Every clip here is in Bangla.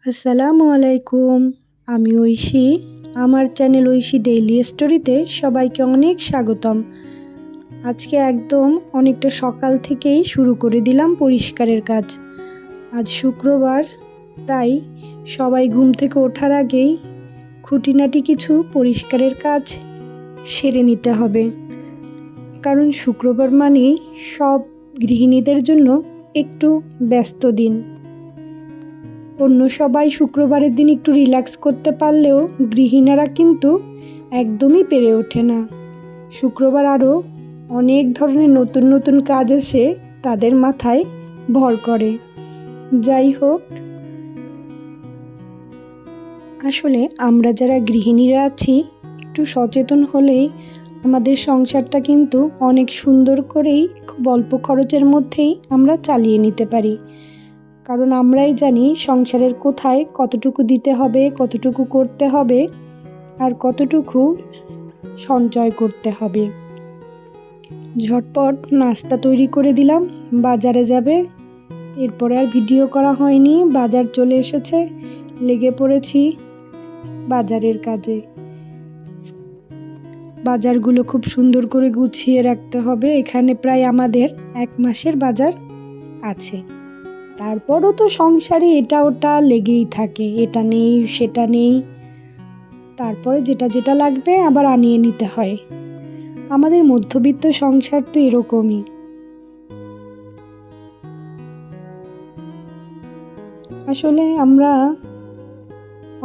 আসসালামু আলাইকুম। আমি ঐশী। আমার চ্যানেল ঐশী ডেইলি স্টোরিতে সবাইকে অনেক স্বাগতম। আজকে একদম অনেকটা সকাল থেকেই শুরু করে দিলাম পরিষ্কারের কাজ। আজ শুক্রবার, তাই সবাই ঘুম থেকে ওঠার আগেই খুঁটিনাটি কিছু পরিষ্কারের কাজ সেরে নিতে হবে। কারণ শুক্রবার মানেই সব গৃহিণীদের জন্য একটু ব্যস্ত দিন। অন্য সবাই শুক্রবারের দিন একটু রিল্যাক্স করতে পারলেও গৃহিণীরা কিন্তু একদমই পেরে ওঠে না। শুক্রবার আরও অনেক ধরনের নতুন নতুন কাজ এসে তাদের মাথায় ভর করে। যাই হোক, আসলে আমরা যারা গৃহিণীরা আছি একটু সচেতন হলেই আমাদের সংসারটা কিন্তু অনেক সুন্দর করেই খুব অল্প খরচের মধ্যেই আমরা চালিয়ে নিতে পারি। কারণ আমরাই জানি সংসারের কোথায় কতটুকু দিতে হবে, কতটুকু করতে হবে আর কতটুকু সঞ্চয় করতে হবে। ঝটপট নাস্তা তৈরি করে দিলাম, বাজারে যাবে। এরপরে আর ভিডিও করা হয়নি। বাজার চলে এসেছে, লেগে পড়েছি বাজারের কাজে। বাজারগুলো খুব সুন্দর করে গুছিয়ে রাখতে হবে। এখানে প্রায় আমাদের 1 মাসের বাজার আছে। তারপরও তো সংসারে এটা ওটা লেগেই থাকে, এটা নেই সেটা নেই, তারপরে যেটা যেটা লাগবে আবার আনিয়ে নিতে হয়। আমাদের মধ্যবিত্ত সংসার তো এরকমই। আসলে আমরা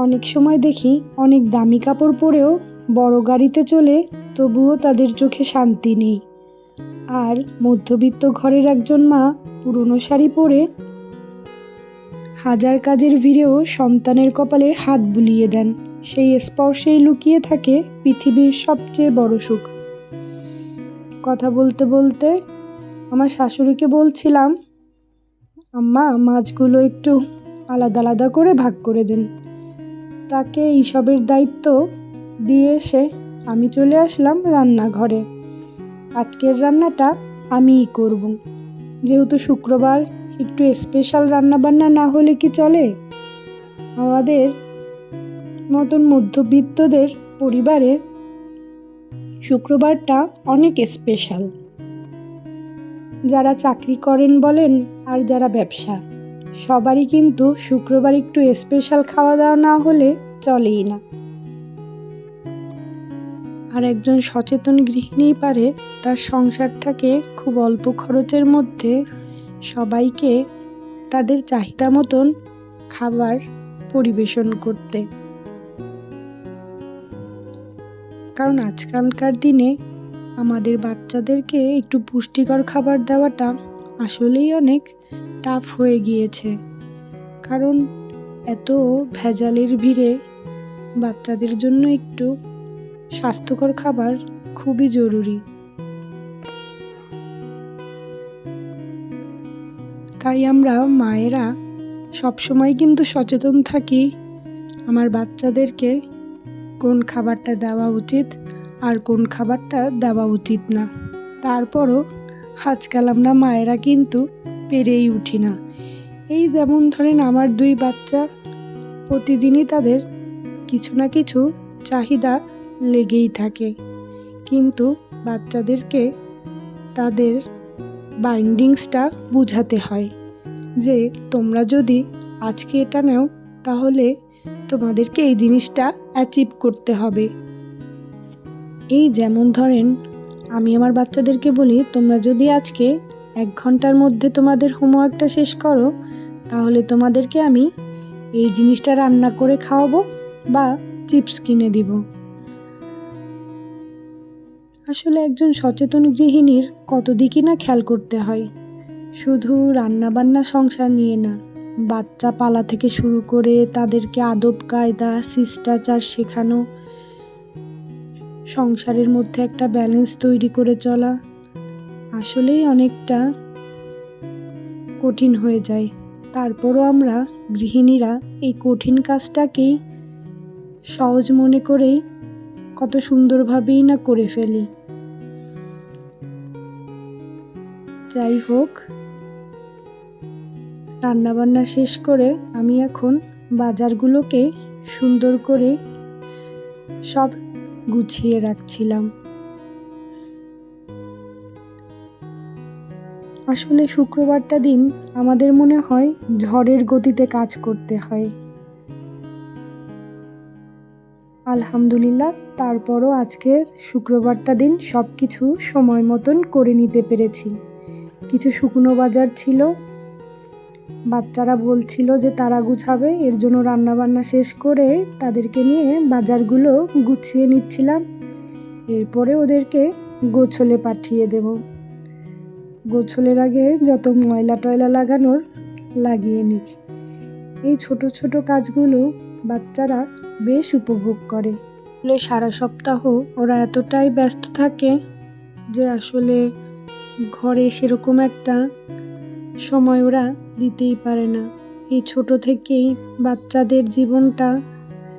অনেক সময় দেখি অনেক দামি কাপড় পরেও বড় গাড়িতে চলে, তবুও তাদের চোখে শান্তি নেই। আর মধ্যবিত্ত ঘরের একজন মা পুরনো শাড়ি পরে হাজার কাজের ভিড়েও সন্তানের কপালে হাত বুলিয়ে দেন। সেই স্পর্শেই লুকিয়ে থাকে পৃথিবীর সবচেয়ে বড় সুখ। কথা বলতে বলতে আমার শাশুড়িকে বলছিলাম, আম্মা মাছগুলো একটু আলাদা আলাদা করে ভাগ করে দেন। তাকে এইসবের দায়িত্ব দিয়ে এসে আমি চলে আসলাম রান্নাঘরে। আজকের রান্নাটা আমিই করব। যেহেতু শুক্রবার, একটু স্পেশাল রান্নাবান্না না হলে কি চলে? আমাদের মতন মধ্যবিত্তদের পরিবারে শুক্রবারটা অনেক স্পেশাল। যারা চাকরি করেন বলেন আর যারা ব্যবসা, সবারই কিন্তু শুক্রবার একটু স্পেশাল খাওয়া দাওয়া না হলে চলেই না। আর একজন সচেতন গৃহিণী পারে তার সংসারটাকে খুব অল্প খরচের মধ্যে সবাইকে তাদের চাহিদা মতন খাবার পরিবেশন করতে। কারণ আজকালকার দিনে আমাদের বাচ্চাদেরকে একটু পুষ্টিকর খাবার দেওয়াটা আসলেই অনেক টাফ হয়ে গিয়েছে। কারণ এত ভেজালের ভিড়ে বাচ্চাদের জন্য একটু স্বাস্থ্যকর খাবার খুবই জরুরি। তাই আমরা মায়েরা সবসময় কিন্তু সচেতন থাকি আমার বাচ্চাদেরকে কোন খাবারটা দেওয়া উচিত আর কোন খাবারটা দেওয়া উচিত না। তারপরও আজকাল আমরা মায়েরা কিন্তু পেরেই উঠি না। এই যেমন ধরেন আমার 2 বাচ্চা, প্রতিদিনই তাদের কিছু না কিছু চাহিদা লেগেই থাকে। কিন্তু বাচ্চাদেরকে তাদের বাইন্ডিংসটা বুঝাতে হয় যে তোমরা যদি আজকে এটা নাও তাহলে তোমাদেরকে এই জিনিসটা অ্যাচিভ করতে হবে। এই যেমন ধরেন আমি আমার বাচ্চাদেরকে বলি, তোমরা যদি আজকে 1 ঘন্টার মধ্যে তোমাদের হোমওয়ার্কটা শেষ করো তাহলে তোমাদেরকে আমি এই জিনিসটা রান্না করে খাওয়াবো বা চিপস কিনে দিব। আসলে একজন সচেতন গৃহিণীর কত দিকই না খেয়াল করতে হয়। শুধু রান্নাবান্না সংসার নিয়ে না, বাচ্চা পালা থেকে শুরু করে তাদেরকে আদব কায়দা শিষ্টাচার শেখানো, সংসারের মধ্যে একটা ব্যালেন্স তৈরি করে চলা আসলেই অনেকটা কঠিন হয়ে যায়। তারপরও আমরা গৃহিণীরা এই কঠিন কাজটাকেই সহজ মনে করেই কত সুন্দরভাবেই না করে ফেলি। যাই হোক, রান্নাবান্না শেষ করে আমি এখন বাজারগুলোকে সুন্দর করে সব গুছিয়ে রাখছিলাম। আসলে শুক্রবারটা দিন আমাদের মনে হয় ঝড়ের গতিতে কাজ করতে হয়। আলহামদুলিল্লাহ, তারপরও আজকের শুক্রবারটা দিন সব কিছু সময় মতন করে নিতে পেরেছি। কিছু শুকনো বাজার ছিল, বাচ্চারা বলছিল যে তারা গুছাবে, এর জন্য রান্নাবান্না শেষ করে তাদেরকে নিয়ে বাজারগুলো গুছিয়ে নিচ্ছিলাম। এরপরে ওদেরকে গোছলে পাঠিয়ে দেব। গোছলের আগে যত ময়লা টয়লা লাগানোর লাগিয়ে নিই। এই ছোট ছোট কাজগুলো বাচ্চারা বেশ উপভোগ করে। সারা সপ্তাহ ওরা এতটাই ব্যস্ত থাকে যে আসলে ঘরে সেরকম একটা সময় ওরা দিতেই পারে না। এই ছোট থেকেই বাচ্চাদের জীবনটা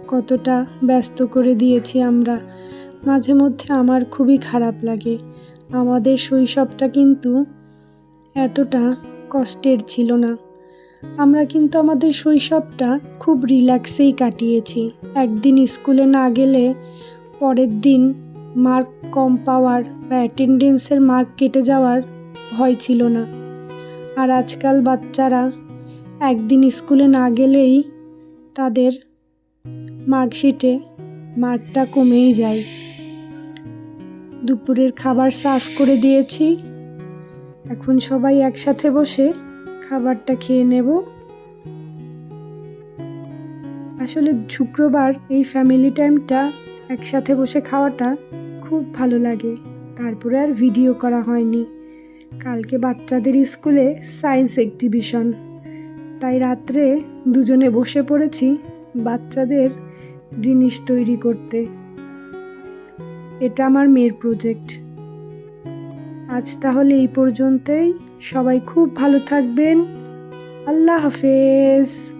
কতটা ব্যস্ত করে দিয়েছি আমরা। মাঝে মধ্যে আমার খুবই খারাপ লাগে। আমাদের শৈশবটা কিন্তু এতটা কষ্টের ছিল না। আমরা কিন্তু আমাদের শৈশবটা খুব রিল্যাক্সেই কাটিয়েছি। একদিন স্কুলে না গেলে পরের দিন মার্ক কম পাওয়ার বা অ্যাটেন্ডেন্সের মার্ক কেটে যাওয়ার ভয় ছিল না। আর আজকাল বাচ্চারা একদিন স্কুলে না গেলেই তাদের মার্কশিটে মার্কটা কমেই যায়। দুপুরের খাবার সার্ভ করে দিয়েছি, এখন সবাই একসাথে বসে খাবারটা খেয়ে নেব। আসলে শুক্রবার এই ফ্যামিলি টাইমটা একসাথে বসে খাওয়াটা খুব ভালো লাগে। তারপরে আর ভিডিও করা হয়নি। কালকে বাচ্চাদের স্কুলে সায়েন্স এক্সিবিশন, তাই রাত্রে দুজনে বসে পড়েছি বাচ্চাদের জিনিস তৈরি করতে। এটা আমার মেয়ের প্রজেক্ট। আজ তাহলে এই পর্যন্তই। সবাই খুব ভালো থাকবেন। আল্লাহ হাফেজ।